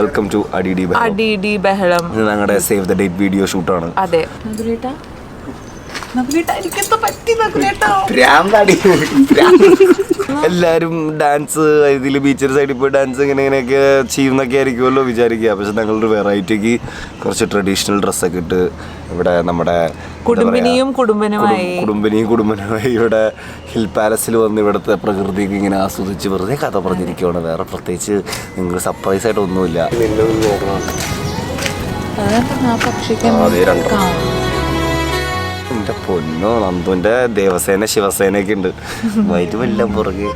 Welcome to അടിഡി ബഹളം. ഞങ്ങളുടെ save the date video ഷൂട്ടാണ്. അതെ, എല്ലാരും ഡാൻസ് ഇതിൽ ബീച്ചിന്റെ സൈഡിൽ പോയി ഡാൻസ് ഇങ്ങനെയൊക്കെ ചെയ്യുന്നൊക്കെ ആയിരിക്കുമല്ലോ വിചാരിക്കുക. പക്ഷെ ഞങ്ങളൊരു വെറൈറ്റിക്ക് കുറച്ച് ട്രഡീഷണൽ ഡ്രസ്സൊക്കെ ഇട്ട് ഇവിടെ നമ്മുടെ കുടുംബനുമായി ഇവിടെ ഹിൽ പാലസിൽ വന്ന് ഇവിടുത്തെ പ്രകൃതിക്ക് ഇങ്ങനെ ആസ്വദിച്ച് വെറുതെ കഥ പറഞ്ഞിരിക്കുകയാണ്. വേറെ പ്രത്യേകിച്ച് നിങ്ങൾ സർപ്രൈസ് ആയിട്ട് ഒന്നുമില്ല. എന്റെ പൊന്നോ, നന്ദുവിന്റെ ദേവസേന ശിവസേനയൊക്കെ ഉണ്ട്. വൈറ്റ് എല്ലാം പുറകെ.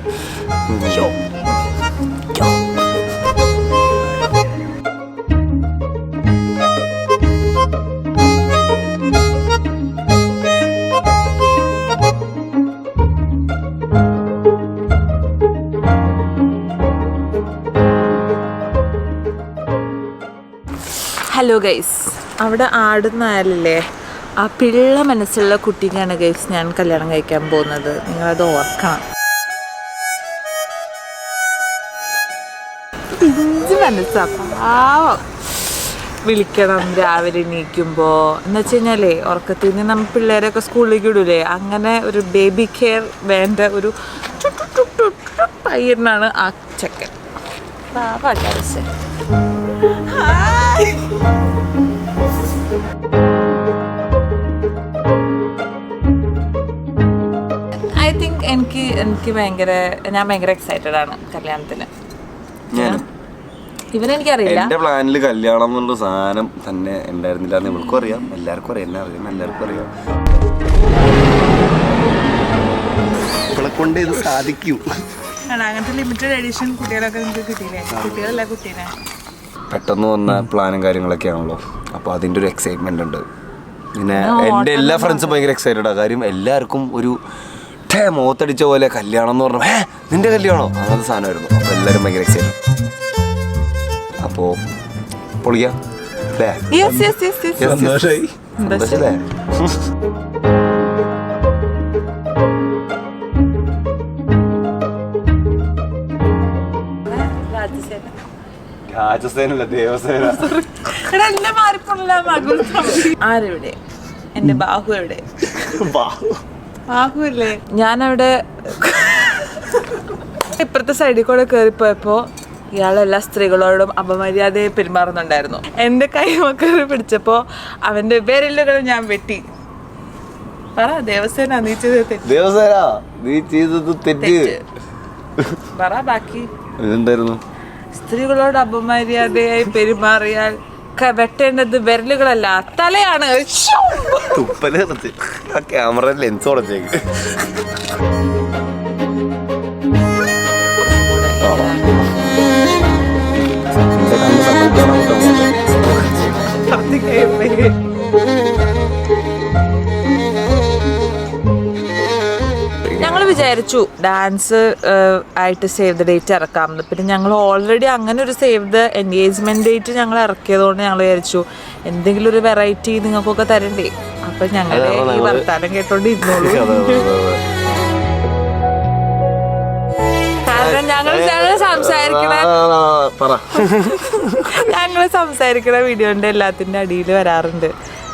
ഹലോ ഗൈസ്, അവിടെ ആടുന്ന ആയല്ലേ, ആ പിള്ള മനസ്സുള്ള കുട്ടിക്കാണ് ഗൈസ് ഞാൻ കല്യാണം കഴിക്കാൻ പോകുന്നത്. നിങ്ങളത് ഓർക്കണം. പിഞ്ച് മനസ്സാ, പാവം. വിളിക്കണം രാവിലെ എണീക്കുമ്പോൾ. എന്ന് വെച്ച് കഴിഞ്ഞാലേ ഉറക്കത്തിൽ നിന്ന് നമ്മൾ പിള്ളേരൊക്കെ സ്കൂളിലേക്ക് വിടൂലേ, അങ്ങനെ ഒരു ബേബി കെയർ വേണ്ട ഒരു പയ്യനാണ് ആ ചെക്കൻ. ഐ തിങ്ക് എനിക്ക് ഞാൻ ഭയങ്കര എക്സൈറ്റഡ് ആണ് കല്യാണത്തിന്. ഇവനെനിക്കറിയില്ല, എന്റെ പ്ലാനിൽ കല്യാണം എന്നുള്ള സാധനം തന്നെ ഉണ്ടായിരുന്നില്ല. നിങ്ങൾക്കും അറിയാം, എല്ലാവർക്കും അറിയാം, എന്നെ അറിയാം, എല്ലാവർക്കും അറിയാം. ഇവളെ കൊണ്ട് ഇത് സാധിക്കും. അങ്ങനത്തെ ലിമിറ്റഡ് എഡിഷൻ കുട്ടികളൊക്കെ നിങ്ങൾക്ക് കിട്ടിയില്ലേ? കുട്ടികളല്ല, കുട്ടീനെ പെട്ടെന്ന് വന്ന പ്ലാനും കാര്യങ്ങളൊക്കെ ആണല്ലോ. അപ്പോൾ അതിൻ്റെ ഒരു എക്സൈറ്റ്മെന്റ് ഉണ്ട്. പിന്നെ എൻ്റെ എല്ലാ ഫ്രണ്ട്സും ഭയങ്കര എക്സൈറ്റഡ് ആ കാര്യം. എല്ലാവർക്കും ഒരു മോത്തടിച്ച പോലെ കല്യാണം എന്ന് പറഞ്ഞാൽ നിന്റെ കല്യാണോ അങ്ങനത്തെ സാധനമായിരുന്നു. അപ്പോൾ എല്ലാവരും ഭയങ്കര എക്സൈറ്റഡ്. അപ്പോൾ പൊളിക്കാം അല്ലേ? സന്തോഷമായി. രാജസേനല്ല, ദേവസേന. ആരെവിടെ? എന്റെ ബാഹു എവിടെ? ബാഹുല്ലേ? ഞാനവിടെ ഇപ്പുറത്തെ സൈഡിൽ കൂടെ കയറിപ്പോയപ്പോ ഇയാളെല്ലാ സ്ത്രീകളോടും അപമര്യാദയെ പെരുമാറുന്നുണ്ടായിരുന്നു. എന്റെ കൈമക്കറി പിടിച്ചപ്പോ അവന്റെ വിരലുകൾ ഞാൻ വെട്ടി. പറ ദേവസേന, നീ ചെയ്തത് തെറ്റ്. പറ ബാക്കി. എന്തായിരുന്നു? സ്ത്രീകളോട് അപമര്യാദയായി പെരുമാറിയാൽ വെട്ടേണ്ടത് വിരലുകളല്ല, തലയാണ്. Camera lens ഉടച്ചേക്ക്. വിചാരിച്ചു ഡാൻസ് ആയിട്ട് സേവ് ദ ഡേറ്റ് ഇറക്കാമെന്ന്. പിന്നെ ഞങ്ങൾ ഓൾറെഡി അങ്ങനെ ഒരു സേവ് ദ എൻഗേജ്മെന്റ് ഡേറ്റ് ഞങ്ങൾ ഇറക്കിയതുകൊണ്ട് ഞങ്ങൾ വിചാരിച്ചു എന്തെങ്കിലും ഒരു വെറൈറ്റി നിങ്ങൾക്കൊക്കെ തരണ്ടേ. അപ്പൊ ഞങ്ങളുടെ ഈ വർത്താനം കേട്ടോണ്ട് ഇരുന്നോളൂ. കാരണം ഞങ്ങൾ സംസാരിക്കണ വീഡിയോന്റെ എല്ലാത്തിന്റെ അടിയിൽ വരാറുണ്ട്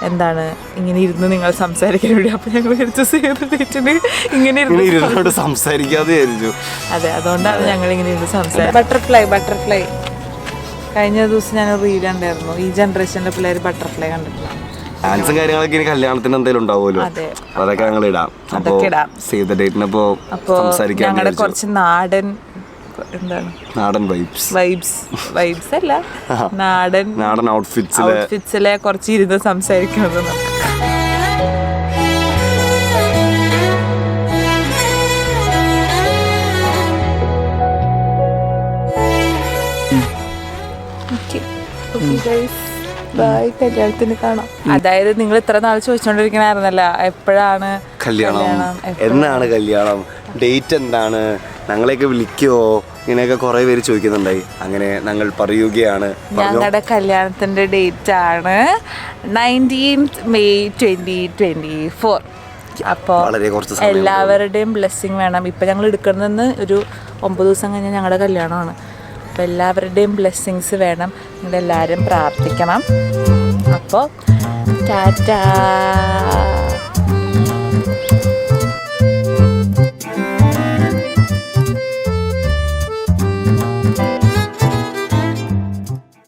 എന്താണ് ഇങ്ങനെ ഇരുന്ന് നിങ്ങൾ സംസാരിക്കാൻ വേണ്ടി. അപ്പൊ ഞങ്ങൾ ഇങ്ങനെ സംസാരിക്കാതെ. അതെ, അതുകൊണ്ടാണ് ഞങ്ങൾ ഇങ്ങനെ ഇരുന്ന് സംസാരിക്കുന്നത്. ബട്ടർഫ്ലൈ കഴിഞ്ഞ ദിവസം ഞാൻ റീൽ കണ്ടായിരുന്നു. ഈ ജനറേഷനിലെ പിള്ളേർ ബട്ടർഫ്ലൈ കണ്ടിട്ടില്ല. ഡാൻസും കാര്യങ്ങളൊക്കെ ഇനി കല്യാണത്തിന് എന്തെങ്കിലും ഉണ്ടാവുമല്ലോ, അതൊക്കെ ഞങ്ങൾ ഇടാം. സേവ് ദ ഡേറ്റിനപ്പോ ഞങ്ങളുടെ കുറച്ച് നാടൻ വൈബ്സ് അല്ല, നാടൻ ഔട്ട്ഫിറ്റ്സിലെ കുറച്ച് ഇരുന്ന് സംസാരിക്കുന്നത്. കല്യാണത്തിന് കാണാം. അതായത് നിങ്ങൾ ഇത്ര നാൾ ചോദിച്ചോണ്ടിരിക്കണായിരുന്നല്ല എപ്പോഴാണ് കല്യാണം, എന്നാണ് കല്യാണം, ഡേറ്റ് എന്താണ്, ഞങ്ങളെയൊക്കെ വിളിക്കുവോ, ഇങ്ങനെയൊക്കെ കുറെ പേര് ചോദിക്കുന്നുണ്ടായി. അങ്ങനെ ഞങ്ങൾ പറയുകയാണ്, ഞങ്ങളുടെ കല്യാണത്തിന്റെ ഡേറ്റ് ആണ് 19th May 2024. അപ്പോൾ എല്ലാവരുടെയും ബ്ലെസ്സിങ് വേണം. ഇപ്പം ഞങ്ങൾ എടുക്കുന്നതെന്ന് ഒരു 9 ദിവസം കഴിഞ്ഞാൽ ഞങ്ങളുടെ കല്യാണമാണ്. അപ്പോൾ എല്ലാവരുടെയും ബ്ലെസ്സിങ്സ് വേണം, നിങ്ങളെല്ലാവരും പ്രാർത്ഥിക്കണം. അപ്പോൾ ടാറ്റാ.